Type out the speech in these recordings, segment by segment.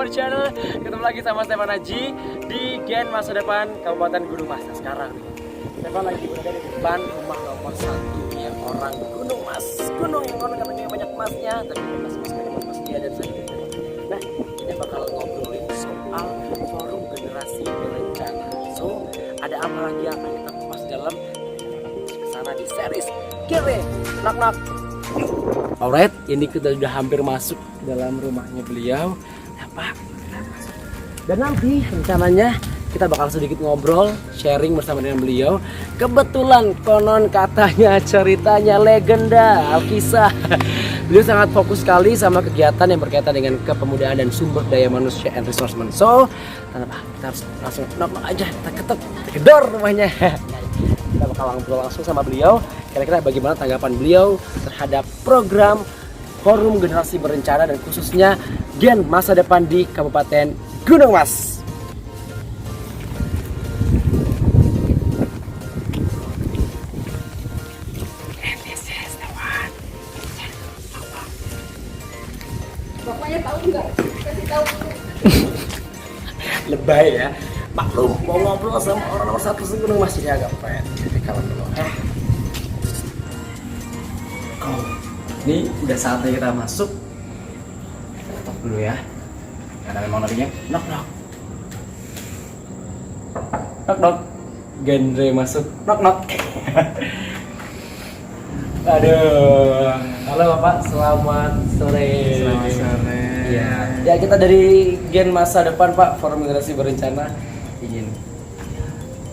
Power Channel. Ketemu lagi sama Stefan Haji di Gen Masa Depan Kabupaten Gunung Mas. Nah, sekarang nih Stefan lagi berada di depan rumah nomor 1 yang orang Gunung Mas. Gunung yang orang katanya banyak emasnya, tapi mas dia dan saya. Nah, kita bakal ngobrolin soal forum generasi berencana. So, ada apa lagi yang akan kita kupas dalam kesana di series Kire Nak. Alright, ini kita sudah hampir masuk dalam rumahnya beliau. Apa? Dan nanti rencananya kita bakal sedikit ngobrol, sharing bersama dengan beliau. Kebetulan konon katanya ceritanya legenda, alkisah. Beliau sangat fokus sekali sama kegiatan yang berkaitan dengan kepemudaan dan sumber daya manusia and resource man. So, kita harus langsung knock aja, kita ketuk, kita gedor rumahnya. Kita bakal ngobrol langsung sama beliau. Kira-kira bagaimana tanggapan beliau terhadap program Forum Generasi Berencana dan khususnya Gen Masa Depan di Kabupaten Gunung Mas. Bapaknya tahu nggak? Kasih tahu. Lebay ya. Maklum, mau ngobrol sama orang nomor 1 Gunung Mas jadi agak pet. Jadi kalau dulu. Ini udah saatnya kita masuk. Kita ketok dulu ya. Karena memang nantinya knock. Genre masuk knock. Aduh. Halo Bapak, selamat sore. Selamat sore. Ya kita dari Gen Masa Depan Pak, Forum Generasi Berencana ingin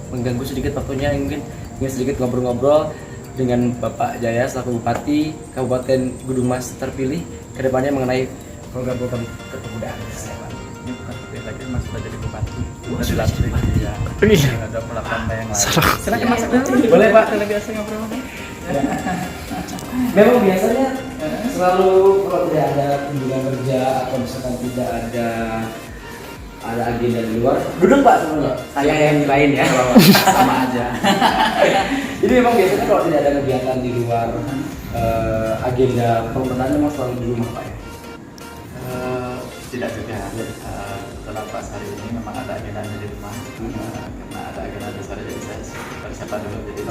mengganggu sedikit waktunya, mungkin sedikit ngobrol-ngobrol dengan Bapak Jaya selaku Bupati Kabupaten Gunung Mas terpilih ke depannya mengenai program-program kepemudaan. Ini bukan terpilih lagi, Mas sudah jadi bupati. Oh, sudah jadi bupati. Ya. Iya. Ada melakukan yang lain. Silakan Ya. masuk. Boleh Pak, Kalau biasa ngobrol. memang biasanya selalu kalau tidak ada kunjungan kerja atau misalkan tidak ada agenda di luar duduk Pak sebenarnya saya yang lain ya Sama aja. jadi memang biasanya kalau tidak ada kegiatan di luar agenda pemerintahan memang selalu di rumah Pak ya. Tidak juga. Setelah pas hari ini memang ada agenda di rumah. Karena ada agenda besar jadi saya persiapan dulu jadi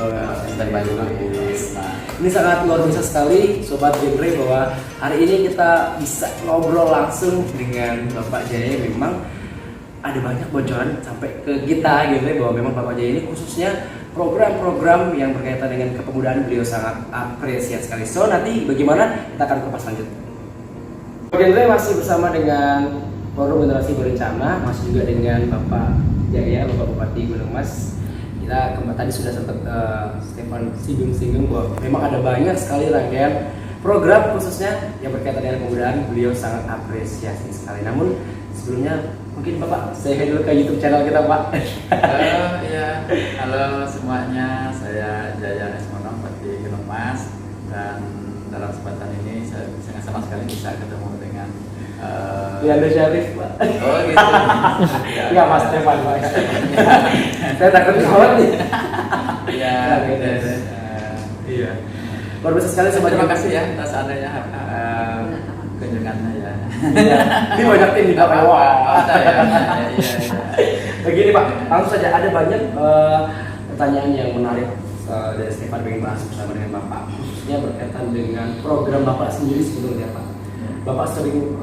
standby dulu. Nah, Ini sangat luar biasa sekali Sobat Genre bahwa hari ini kita bisa ngobrol langsung dengan Bapak Jaya. Memang ada banyak bocoran sampai ke kita Genre bahwa memang Bapak Jaya ini khususnya program-program yang berkaitan dengan kepemudaan beliau sangat apresiasi sekali. So nanti bagaimana kita akan kupas lanjut. Genre masih bersama dengan Forum Generasi Berencana, masih juga dengan Bapak Jaya, Bapak Bupati Gunung Mas. Kita tadi sudah sempat Stefan singgung bahwa memang ada banyak sekali rangkaian program khususnya yang berkaitan dengan kepemudaan, beliau sangat apresiasi sekali. Namun sebelumnya mungkin Bapak saya dulu ke YouTube channel kita Pak. Ya, halo semuanya, saya Jaya Esmono, Bupati Gunung Mas, dan dalam kesempatan ini saya sangat sama sekali bisa ketemu dengan Anda Syarif Pak. Oh gitu. Iya Mas Stefan Pak. Saya takut kawat nih. Iya. Iya. Luar biasa sekali Sobat. Terima kasih ya atas adanya kunjungannya ya. Ini banyak tim di belakang. Ada ya. Iya. Begini Pak, langsung saja ada banyak pertanyaan yang menarik dari Stefan pengen bahas bersama dengan Bapak, khususnya berkaitan dengan program Bapak sendiri sebetulnya Pak. Bapak sering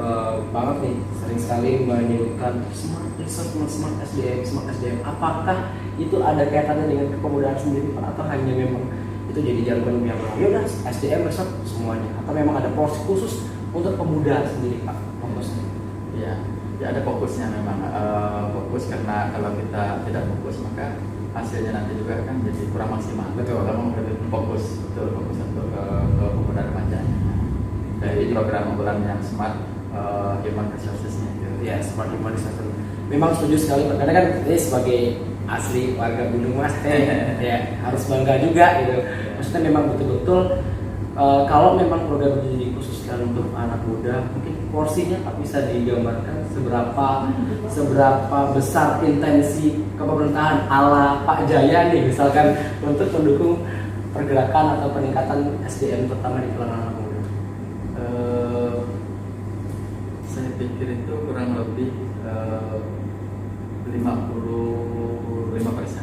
banget nih, sering sekali menyebutkan smart resource, smart SDM. Apakah itu ada kaitannya dengan kepemudaan sendiri Pak, atau hanya memang itu jadi jargon yang ya udah SDM resource semuanya, atau memang ada porsi khusus untuk pemuda sendiri Pak fokusnya? Iya. Ya ada fokusnya memang fokus, karena kalau kita tidak fokus maka hasilnya nanti juga kan jadi kurang maksimal. Betul. Kalau mau lebih fokus untuk ke penggunaan remajanya. Dari program unggulan yang smart human resources-nya itu. Ya, smart human resources. Memang setuju sekali Pak. Karena kan ini sebagai asli warga Gunung Mas ya harus bangga juga gitu. Maksudnya memang betul-betul kalau memang program itu dikhususkan untuk anak muda, mungkin porsinya Pak bisa digambarkan seberapa besar intensi kepemerintahan ala Pak Jaya nih misalkan untuk mendukung pergerakan atau peningkatan SDM terutama di kalangan anak muda. Saya pikir itu kurang lebih 55%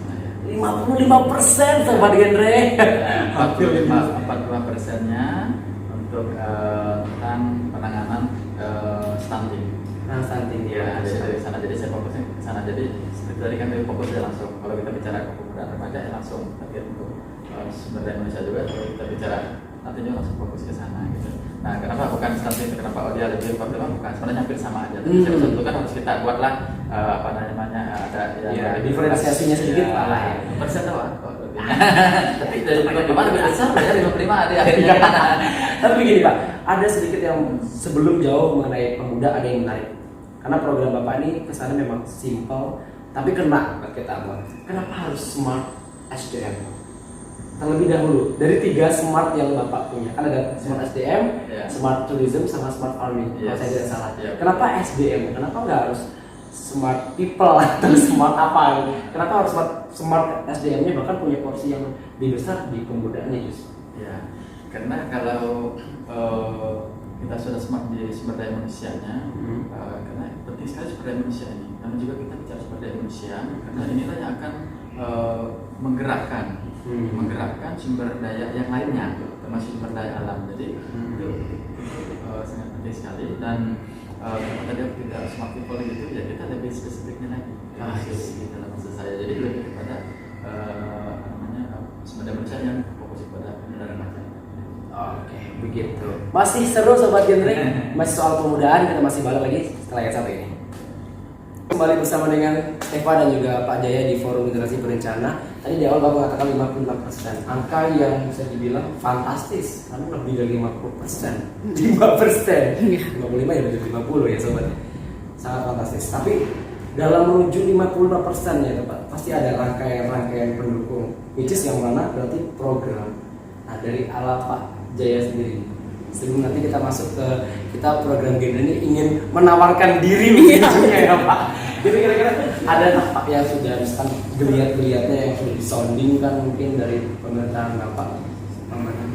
lah ya. 55% sobat genre. 45%-nya untuk tentang penanganan stunting. Stunting Ya, dari sana jadi saya fokusnya ke sana. Jadi seperti tadi kan dari fokusnya langsung. Kalau kita bicara kepemudaan remaja ya langsung target untuk sumber daya manusia juga. Kalau kita bicara nantinya langsung fokus ke sana gitu. Nah, kenapa bukan stunting itu, kenapa dia lebih populer? Bukan, sebenarnya hampir sama aja. Tapi satu kan harus kita buatlah apa namanya ada ya, diferensiasinya sedikit lah ya. Persen doang. Tapi dari 55 lebih besar ya, 55 ada akhirnya. Tapi begini Pak, ada sedikit yang sebelum jauh mengenai pemuda ada yang menarik. Karena program Bapak ini kesannya memang simple, tapi kena buat kita Bang. Kenapa harus smart SDM? Terlebih dahulu dari 3 smart yang Bapak punya, kan ada smart SDM, smart tourism, sama smart farming. Kalau saya tidak salah. Kenapa SDM? Kenapa nggak harus smart people atau smart apa? Kenapa harus smart SDM-nya bahkan punya porsi yang lebih besar di pemudaannya justru? Ya, karena kalau kita sudah smart di sumber daya manusianya, karena penting sekali sumber daya manusia ini. Namun juga kita bicara sumber daya manusia, karena inilah yang akan menggerakkan sumber daya yang lainnya, termasuk sumber daya alam. Jadi itu sangat penting sekali. Dan kalau tadi kita smart people gitu, ya kita lebih spesifiknya lagi. Gitu lah maksud saya. Jadi lebih kepada sumber daya manusia yang fokus pada pemuda remaja. Oke, begitu. Masih seru sobat genre, masih soal pemudaan, kita masih balik lagi setelah yang satu ini. Kembali bersama dengan Eva dan juga Pak Jaya di Forum Generasi Berencana. Tadi di awal Bapak mengatakan 55%, angka yang bisa dibilang fantastis, karena lebih dari 50%. 5%, 55 ya lebih 50 ya sobat. Sangat fantastis. Tapi dalam menuju 55% ya Pak, pasti ada rangkaian-rangkaian pendukung, which is yang mana berarti program. Nah dari ala Pak Jaya sendiri, sebelum nanti kita masuk ke kita program genre ini ingin menawarkan diri ujungnya ya Pak. Jadi kira-kira ada Pak yang sudah misalkan geliat-geliatnya yang sudah disondingkan mungkin dari pemerintahan Bapak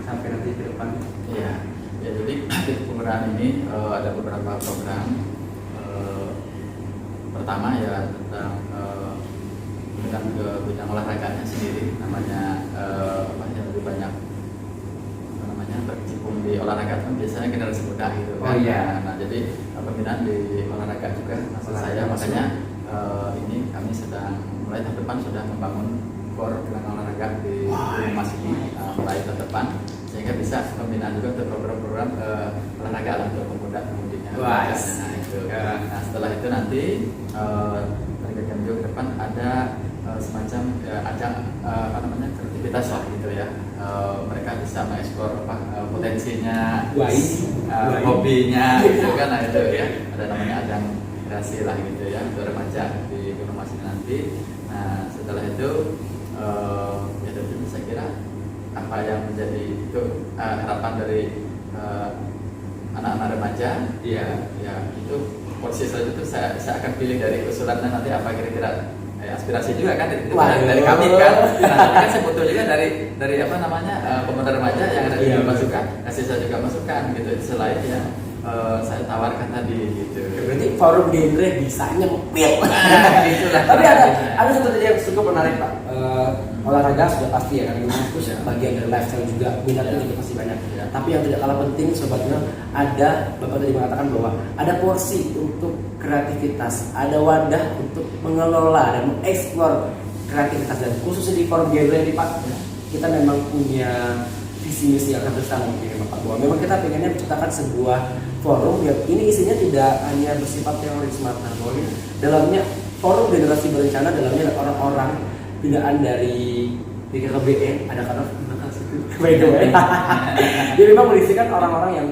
sampai nanti ke depan? Iya, ya jadi di pemerintahan ini ada beberapa program. Pertama ya tentang ke bidang olahraganya sendiri, namanya yang lebih banyak berkecimpung di olahraga kan biasanya generasi muda gitu kan. Oh iya. Nah jadi pembinaan di olahraga juga maksud saya, makanya ini kami sedang mulai tahun depan sudah membangun core gelanggang olahraga di Mas ini mulai tahun depan, sehingga bisa pembinaan juga untuk program-program olahraga lah untuk pemuda-pemudinya. Nah itu. Nah setelah itu nanti target kami juga ke depan ada semacam ajang kreativitas lah gitu ya. Mereka bisa mengeksplor potensinya, hobinya gitu kan. Nah itu ya, ada namanya ajang kreasi lah gitu ya untuk remaja di Gunung Mas ini nanti. Nah setelah itu ya tentu saya kira apa yang menjadi itu harapan dari anak-anak remaja, ya itu posisi selanjutnya saya akan pilih dari usulannya nanti apa kira-kira aspirasi juga kan itu dari kami kan. Nah, kan saya butuh juga dari apa namanya pemuda remaja yang ada di masukan, kasih saya juga masukan gitu selain yang saya tawarkan tadi gitu. Berarti forum genre bisa nyempil. Tapi ada satu yang cukup menarik Pak. Olahraga sudah pasti ya kan, itu bagian dari lifestyle juga, minatnya juga pasti banyak. Tapi yang tidak kalah penting sobatnya, ada Bapak tadi mengatakan bahwa ada porsi untuk kreativitas, ada wadah untuk mengelola dan mengeksplor kreativitas, dan khususnya di forum genre ini Pak, kita memang punya visi misi yang akan bersama mungkin Bapak, bahwa memang kita pengennya menciptakan sebuah forum yang ini isinya tidak hanya bersifat teori semata, bahwa dalamnya forum generasi berencana, dalamnya ada orang-orang binaan dari BKKBN, ada karena by the way. Jadi memang berisikan orang-orang yang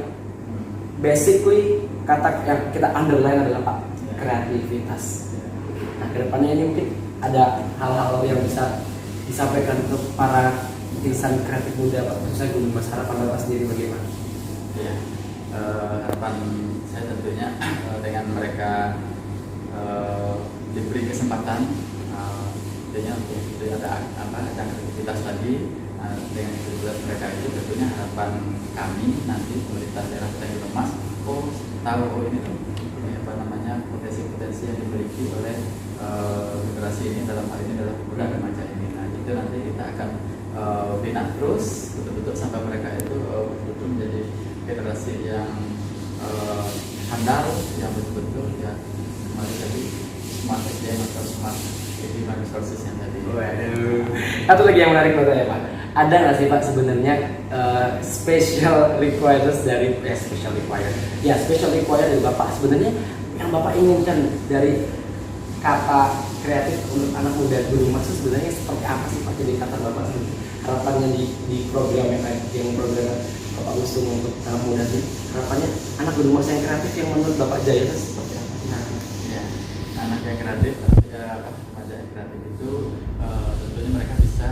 basically kata yang kita underline adalah Pak, kreativitas. Nah kedepannya ini mungkin ada hal-hal yang bisa disampaikan untuk para insan kreatif muda Pak, khususnya Gunung Mas, harapan Bapak sendiri bagaimana? Ya, harapan saya tentunya dengan mereka diberi kesempatan tentunya untuk ada aktivitas lagi dengan aktivitas mereka itu, tentunya harapan kami nanti pemerintah daerah Kota Gunung Mas tahu ini tuh apa namanya potensi-potensi yang dimiliki oleh generasi ini, dalam hal ini adalah pemuda remaja ini. Nah itu nanti kita akan bina terus betul-betul sampai mereka itu betul-betul menjadi generasi yang handal, yang betul-betul ya jadi smart SDM atau smart human resources yang tadi. Waduh. Satu lagi yang menarik menurut saya Pak, ada nggak sih Pak sebenarnya special requirements dari special require dari Bapak sebenarnya yang Bapak inginkan dari kata kreatif untuk anak muda Gunung Mas itu sebenarnya seperti apa sih Pak? Jadi kata Bapak sendiri harapannya di program yang program Bapak usung untuk anak muda itu harapannya anak Gunung Mas yang kreatif yang menurut Bapak Jaya itu seperti apa? Nah, ya, anak yang kreatif, remaja yang kreatif itu tentunya mereka bisa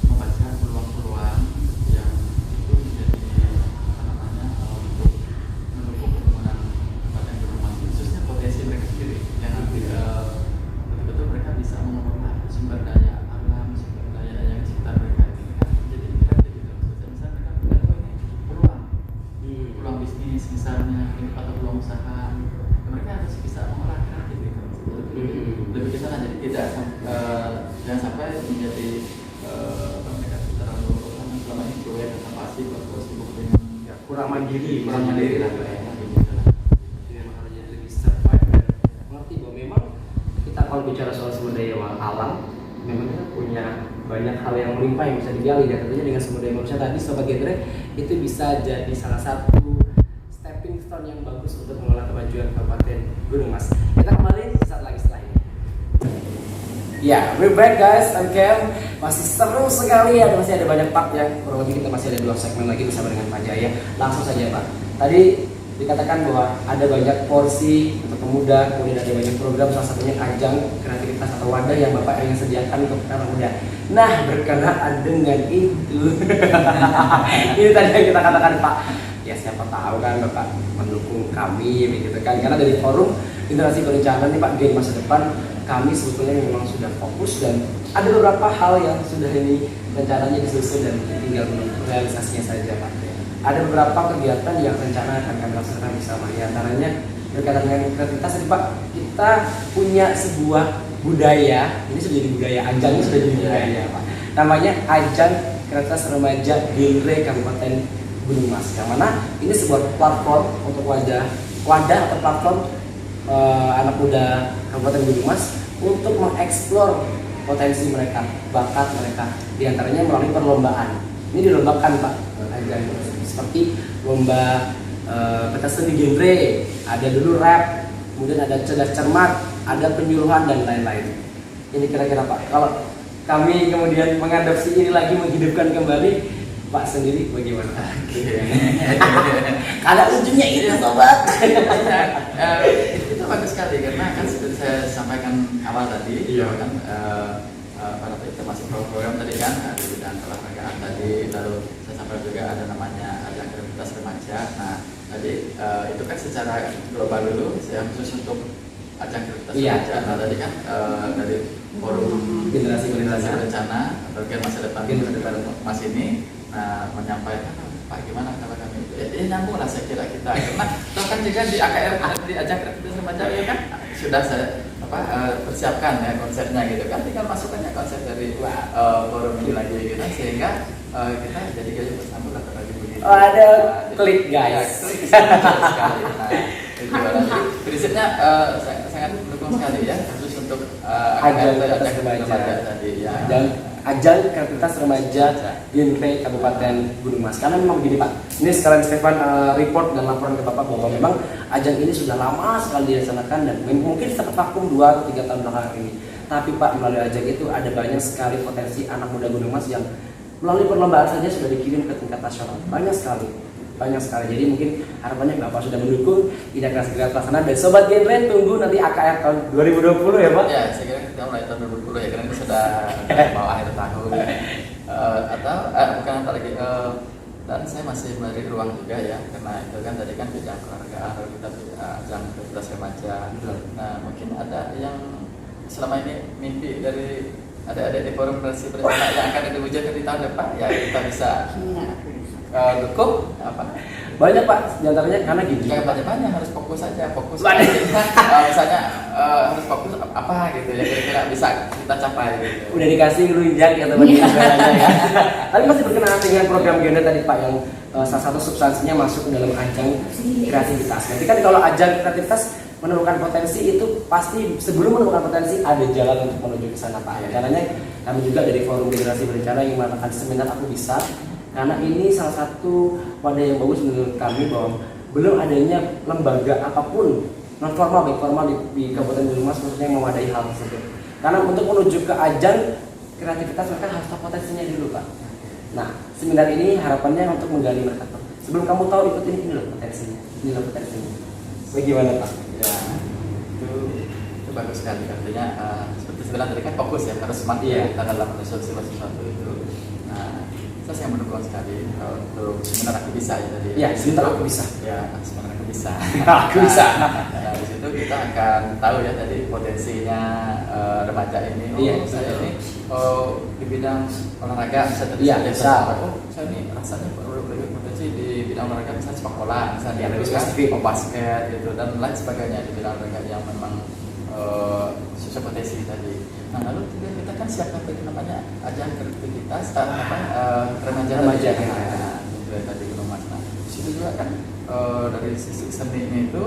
membaca peluang-peluang yang itu menjadi untuk mendukung pembangunan tempat yang berkembang, khususnya potensi mereka sendiri yang nanti betul-betul mereka bisa mengelola sumber daya alam, sumber daya yang di sekitar mereka itu kan jadi kreatif gitu. Misalnya mereka melihat peluang bisnis misalnya atau peluang usaha, mereka harus bisa mengolah kreatif gitu. Lebih ke sana, jadi tidak jangan sampai menjadi mereka terlalu selama ini proyek atau pasif atau sibuk dengan Kurang mandiri lah gitu. Makanya lebih survive dan mengerti bahwa memang kita kalau bicara soal sumber daya alam memang kita punya banyak hal yang melimpah yang bisa digali dan tentunya dengan sumber daya manusia tadi Sobat Genre itu bisa jadi salah satu stepping stone yang bagus untuk mengelola kemajuan Kabupaten Gunung Mas. Kita kembali sesaat lagi setelah ini. Ya, we're back guys, Kem. Masih seru sekali ya, masih ada banyak part yang kurang lebih kita masih ada 2 segmen lagi bersama dengan Pak Jaya. Langsung saja Pak. Tadi dikatakan bahwa ada banyak porsi untuk pemuda, kemudian ada banyak program, salah satunya ajang kreativitas atau wadah yang Bapak ingin sediakan untuk anak muda. Nah, berkenaan dengan itu, ini tadi yang kita katakan Pak. Ya siapa tahu kan Bapak mendukung kami begitu kan, karena dari forum generasi berencana nih Pak Gen masa depan kami sebetulnya memang sudah fokus dan ada beberapa hal yang sudah ini rencananya disusun dan tinggal menunggu realisasinya saja Pak. Ada beberapa kegiatan yang rencana akan kami laksanakan bersama, ya antaranya berkaitan dengan kreativitas tadi Pak, kita punya sebuah budaya, ini sudah jadi budaya, ajangnya sudah jadi budaya Pak. Namanya Ajang Kreativitas Remaja Genre Kabupaten Gunung Mas, yang mana ini sebuah platform untuk wadah atau platform anak muda Kabupaten Gunung Mas untuk mengeksplor potensi mereka, bakat mereka, diantaranya melalui perlombaan. Ini dilombakan Pak, ajang seperti lomba pentas seni genre, ada dulu rap, kemudian ada cerdas cermat, ada penyuluhan dan lain-lain. Ini kira-kira Pak, kalau kami kemudian mengadopsi ini lagi, menghidupkan kembali, Pak sendiri bagaimana? Ada ujungnya itu sobat. Itu bagus sekali karena kan seperti saya sampaikan awal tadi, kan pada termasuk program tadi kan ada bidang olahragaan tadi, lalu saya sampaikan juga ada namanya ajang kreativitas remaja. Nah tadi itu kan secara global dulu, saya khusus untuk ajang kreativitas remaja. Nah tadi kan dari forum generasi berencana bagian masa depan Mas ini. Nah, menyampaikan Pak gimana kalau kami itu nyambung lah saya kira kita karena toh kan juga di AKR di ajang kreativitas remaja ya kan sudah saya persiapkan ya konsepnya gitu kan, tinggal masukkannya konsep dari forum ini lagi gitu sehingga kita jadi gaya bersambung lah lagi begini. Ada klik guys. Klik sekali. Nah, itu lagi prinsipnya sangat mendukung sekali ya khusus untuk ajang kreativitas remaja tadi ya. Ajang kreativitas remaja genre Kabupaten Gunung Mas. Karena memang begini Pak, ini sekarang Stefan report dan laporan ke Bapak bahwa memang ajang ini sudah lama sekali dilaksanakan dan mungkin sempat vakum 2-3 tahun belakangan ini. Tapi Pak, melalui ajang itu ada banyak sekali potensi anak muda Gunung Mas yang melalui perlombaan saja sudah dikirim ke tingkat nasional. Banyak sekali. Jadi mungkin harapannya Bapak sudah mendukung, ini akan segera terlaksana. Dan Sobat Genre tunggu nanti AKR tahun 2020 ya Pak? Ya, saya kira kita mulai tahun 2020 ya, karena itu sudah mau akhir tahun atau bukan apa lagi dan saya masih memberi ruang juga ya, karena itu kan tadi kan bidang keluargaan, lalu kita ajang kreativitas remaja. Nah mungkin ada yang selama ini mimpi dari ada di forum generasi berencana yang akan diwujudkan di tahun depan ya, kita bisa dukung Banyak Pak, diantaranya karena gini. Jangan banyak-banyak, harus fokus aja, fokus. Waduh. Misalnya harus fokus apa gitu ya kira-kira bisa kita capai gitu. Udah dikasih lunjak ya teman-teman ya. Tapi masih berkenaan dengan program Gender tadi Pak yang salah satu substansinya masuk ke dalam ajang kreativitas. Jadi kan kalau ajang kreativitas menemukan potensi itu pasti sebelum menemukan potensi ada jalan untuk menuju ke sana Pak. Caranya kami juga dari Forum Generasi Berencana yang mengadakan seminar Aku Bisa, karena ini salah satu wadah yang bagus menurut kami bahwa belum adanya lembaga apapun non formal baik formal di Kabupaten Gunung Mas khususnya yang mewadahi hal tersebut. Karena untuk menuju ke ajang kreativitas mereka harus tahu potensinya dulu Pak. Nah seminar ini harapannya untuk menggali mereka Pak. Sebelum kamu tahu ikut ini loh potensinya, ini loh potensinya. Bagaimana Pak? Ya itu bagus sekali, artinya seperti sebenarnya tadi kan fokus ya, harus smart kita dalam menyelesaikan sesuatu itu. Nah saya sangat mendukung sekali untuk seminar Aku Bisa ya tadi. Ya seminar Aku Bisa. Ya seminar Aku Bisa. Aku Bisa. Nah di situ kita akan tahu ya tadi potensinya remaja ini. Saya ini di bidang olahraga bisa tadi bisa. Saya ini rasanya potensi di bidang olahraga misalnya sepak bola, misalnya lebih spesifik, basket gitu dan lain sebagainya di bidang olahraga yang memang sesuai potensi tadi. Nah lalu kita kan siapkan namanya ajang kreativitas remaja tadi Gunung Mas. Nah di situ juga kan dari sisi seninya itu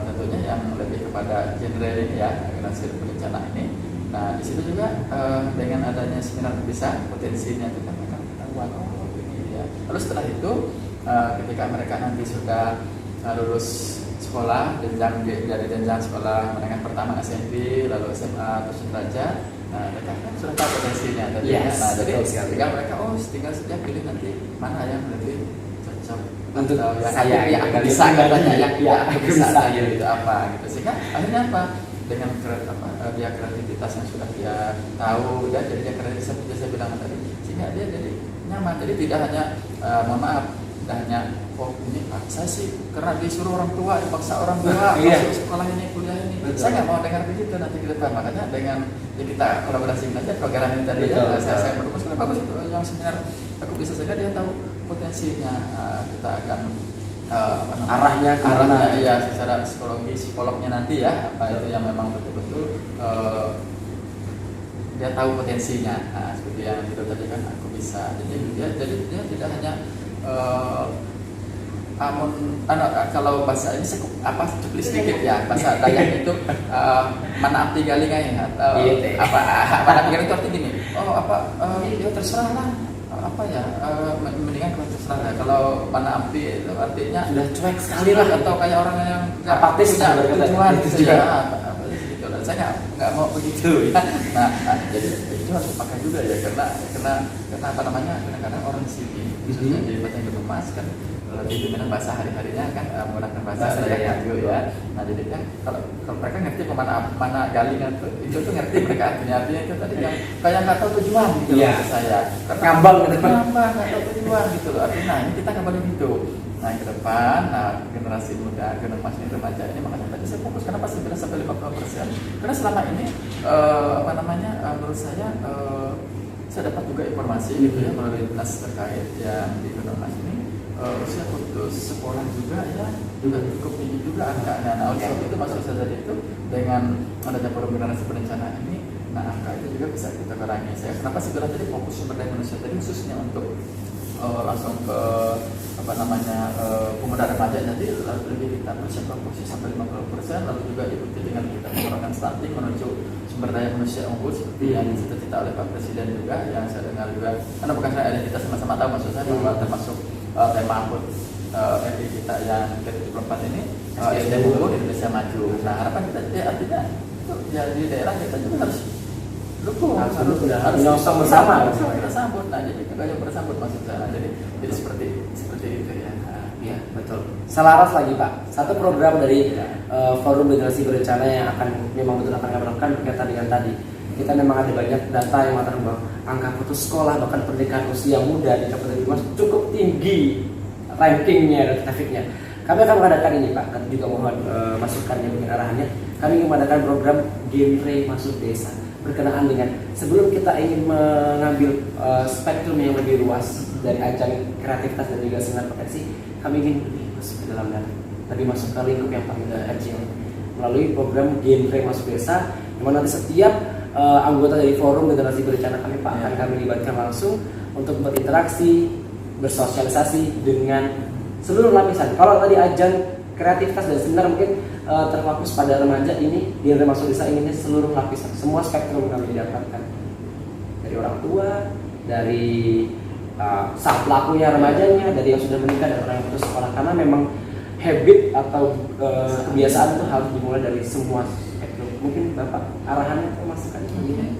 tentunya yang lebih kepada genre ini ya generasi berencana ini. Nah di situ juga dengan adanya seminar Bisa potensinya itu kan akan ketahuan ini ya. Lalu setelah itu ketika mereka nanti sudah lulus sekolah dari jenjang sekolah menengah pertama SMP lalu SMA terus sederajat, nah mereka kan sudah tahu potensinya tadi. Nah jadi tinggal mereka tinggal setiap pilih nanti mana yang lebih cocok untuk yang saya aku bisa katanya aku bisa gitu apa gitu sehingga akhirnya apa dengan dia kreativitas yang sudah dia tahu dan jadi dia kreatif seperti saya bilang tadi sehingga dia jadi nyaman, jadi tidak hanya mohon maaf tidak hanya ini saya sih karena disuruh orang tua dipaksa orang tua masuk sekolah ini kuliah ini. Betul. Saya nggak mau dengar begitu nanti ke depan, makanya dengan kita kolaborasi aja program ini tadi ya saya berfokus kenapa bagus itu yang seminar Aku Bisa saja dia tahu potensinya. Kita akan arahnya ya secara psikolognya nanti ya apa itu yang memang betul-betul dia tahu potensinya. Seperti yang itu tadi kan Aku Bisa, jadi dia tidak hanya kalau bahasa ini cukup sedikit ya bahasa Dayak itu mana abdi galingai atau mana abdi galing itu artinya gini ya terserah lah mendingan kalau terserah lah. Kalau mana abdi itu artinya sudah cuek sekali lah atau kayak orang yang apatis punya tujuan gitu ya dan saya nggak mau begitu ya. Nah jadi itu harus dipakai juga ya karena apa namanya kadang-kadang orang di sini khususnya di Kabupaten Gunung Mas kan lebih dominan bahasa hari-harinya kan menggunakan bahasa Dayak ya. Nah jadi kan kalau mereka ngerti mana galing itu tuh ngerti mereka artinya itu tadi yang kayak nggak tahu tujuan gitu loh saya. Ngambang gitu. Nggak tahu tujuan gitu loh. Artinya ini kita nggak boleh gitu. Nah ke depan, generasi muda, Gunung Mas ini remaja ini makanya tadi saya fokus kenapa 9-50%. Karena selama ini menurut saya dapat juga informasi gitu ya melalui dinas terkait yang di Gunung Mas ini. Usia putus sekolah juga juga cukup tinggi juga angkanya. Nah oleh sebab itu maksud saya tadi itu dengan adanya Forum Generasi Berencana ini, nah angka itu juga bisa kita kurangi. Kenapa sih bilang tadi fokus sumber daya manusia tadi khususnya untuk langsung ke pemuda remaja jadi lebih kita persiapkan posisi sampai 50%, lalu juga ikuti dengan kita menggunakan stunting menuju sumber daya manusia unggul seperti yang dicita-cita oleh Pak Presiden juga yang saya dengar juga, karena bukan saya ada kita sama-sama tahu maksud saya bahwa termasuk tema HUT RI kita yang ke-74 ini SDM unggul Indonesia Maju. Nah harapan kita artinya ya di daerah kita juga harus dukung, harus nyosong bersama kita sambut. Nah jadi kita yang bersambut maksud saya. Jadi seperti itu ya. Iya betul. Selaras lagi Pak. Satu program dari Forum Generasi Berencana yang memang betul akan kami lakukan berkaitan dengan tadi. Kita memang ada banyak data yang mengatakan bahwa angka putus sekolah bahkan pernikahan usia muda di Kabupaten Gunung Mas cukup tinggi rankingnya dan grafiknya. Kami akan mengadakan ini Pak, nanti juga mohon masukannya mungkin arahannya. Kami ingin mengadakan program genre masuk desa. berkenaan dengan sebelum kita ingin mengambil spektrum yang lebih luas dari ajang kreativitas dan juga seminar potensi, kami ingin masuk ke dalam dan lebih masuk ke lingkup yang paling kecil melalui program Genre Masuk Desa, di mana nanti setiap anggota dari forum generasi berencana kami Pak akan kami libatkan langsung untuk berinteraksi, bersosialisasi dengan seluruh lapisan. Kalau tadi ajang kreativitas dan seminar mungkin terfokus pada remaja, ini Genre Masuk Desa inginnya seluruh lapisan, semua spektrum kami dapatkan, dari orang tua, dari sang pelakunya remajanya, dari yang sudah menikah dan orang yang putus sekolah, karena memang habit atau kebiasaan itu harus dimulai dari semua spektrum. Mungkin Bapak arahannya atau masukan ini?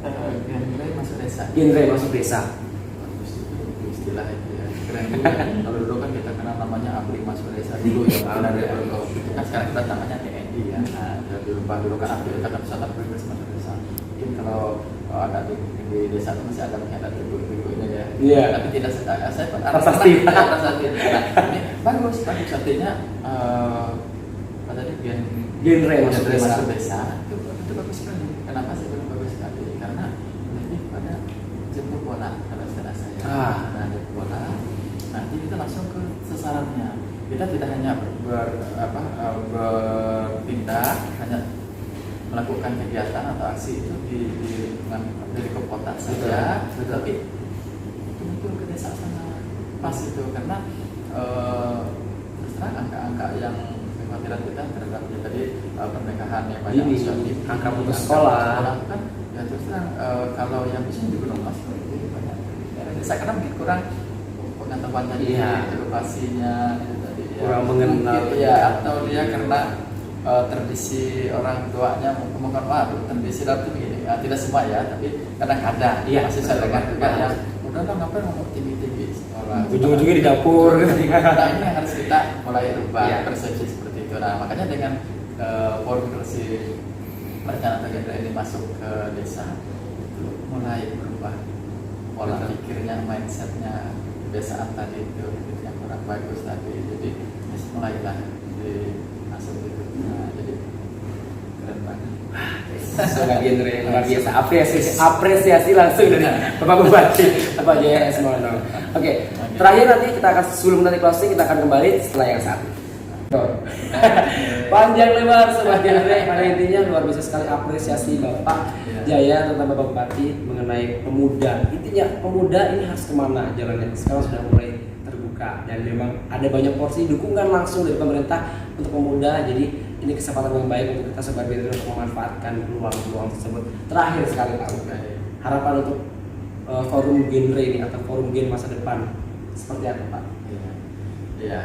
Genre Masuk Desa. Genre Masuk Desa. Bagus itu istilah itu ya. Keren juga. Kalau dulu kan kita kenal namanya Abri Masuk Desa dulu ya. Kalau itu kan sekarang kita namanya TNI ya. Nah, dulu kan Abri kita kan pusat Abri Masuk Desa. Mungkin kalau ada di desa itu masih ada ibu-ibunya ya. Iya. Tapi tidak saya Prasasti. Prasasti. Nah, ini bagus artinya apa tadi Genre Masuk Desa. Masuk Desa itu bagus sekali. Kenapa sih bagus sekali? Karena lebih pada jemput bola kalau istilah saya. Nah, jemput bola. Nanti kita langsung ke sasarannya. Kita tidak hanya berpindah, hanya melakukan kegiatan atau aksi itu di lingkup kota saja, tapi betul ke desa sana pas itu, karena terus terang angka-angka yang kekhawatiran kita terhadap tadi pernikahan yang banyak, angka putus sekolah kan ya terus terang kalau yang bisa di Gunung Mas itu banyak daerah desa karena mungkin kurang pengetahuan tadi, edukasinya itu tadi kurang mengenal ya, atau dia karena tradisi orang tuanya ngomongkan tradisi dalam itu begini ya, tidak semua ya, tapi kadang-kadang masih saya dengar juga yang udah lah ngapain ngomong tinggi-tinggi sekolah, ujung-ujungnya di dapur. Nah ini yang harus kita mulai rubah persepsi seperti itu. Nah makanya dengan forum generasi berencana atau genre ini masuk ke desa itu mulai berubah pola pikirnya, mindsetnya, kebiasaan tadi itu yang kurang bagus tadi, jadi mulailah masuk itu. Nah, jadi keren banget. Soal genre yang luar biasa, apresiasi langsung dari Bapak Bupati, Bapak Jaya Esmono. Oke, terakhir nanti kita akan sebelum nanti closing kita akan kembali setelah yang satu. Panjang lebar sebuah genre, pada intinya luar biasa sekali apresiasi Bapak Jaya tentang Bapak Bupati mengenai pemuda. Intinya pemuda ini harus kemana jalannya? Sekarang sudah mulai terbuka dan memang ada banyak porsi dukungan langsung dari pemerintah untuk pemuda. Jadi ini kesempatan yang baik untuk kita sebagai leader untuk memanfaatkan peluang-peluang tersebut. Terakhir sekali Pak, harapan untuk forum genre ini atau forum gen masa depan seperti apa Pak? Iya,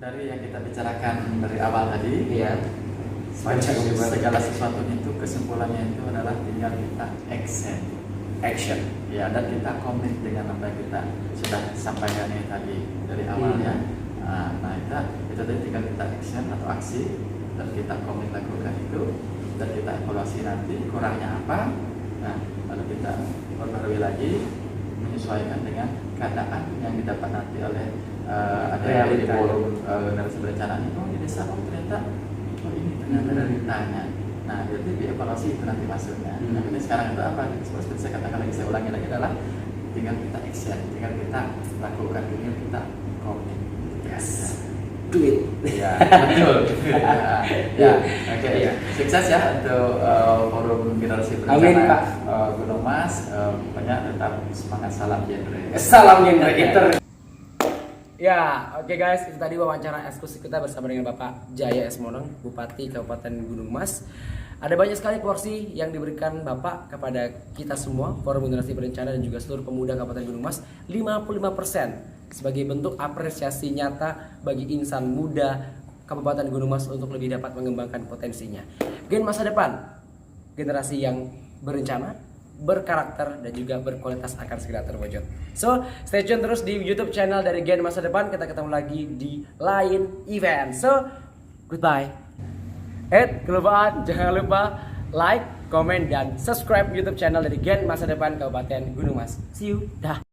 dari yang kita bicarakan dari awal tadi, segala sesuatu itu kesimpulannya itu adalah tinggal kita action, ya, dan kita komit dengan apa yang kita sudah sampaikan ini tadi dari awalnya. Nah itu tadi tinggal kita action atau aksi, dan kita komit lakukan itu, dan kita evaluasi nanti kurangnya apa. Nah lalu kita perbarui lagi menyesuaikan dengan keadaan yang didapat nanti oleh ada di forum generasi berencana itu di desa. Ternyata ini ternyata realitanya. Nah jadi dievaluasi itu nanti masuknya. Nah ini sekarang itu apa? Seperti saya katakan lagi, saya ulangi lagi adalah tinggal kita action, tinggal kita lakukan, tinggal kita komit. Do it. Ya, betul. Oke. Sukses ya untuk forum generasi berencana Gunung Mas. Pokoknya tetap semangat, salam genre. Salam genre. Ya, oke guys, itu tadi wawancara eksklusif kita bersama dengan Bapak Jaya Esmonong, Bupati Kabupaten Gunung Mas. Ada banyak sekali porsi yang diberikan Bapak kepada kita semua, Forum Generasi Berencana dan juga seluruh pemuda Kabupaten Gunung Mas, 55% sebagai bentuk apresiasi nyata bagi insan muda Kabupaten Gunung Mas untuk lebih dapat mengembangkan potensinya. Gen masa depan, generasi yang berencana, berkarakter dan juga berkualitas akan segera terwujud. So, stay tune terus di YouTube channel dari Gen Masa Depan. Kita ketemu lagi di lain event. So, goodbye. Kelupaan, jangan lupa like, komen, dan subscribe YouTube channel dari Gen Masa Depan Kabupaten Gunung Mas. See you. Dah.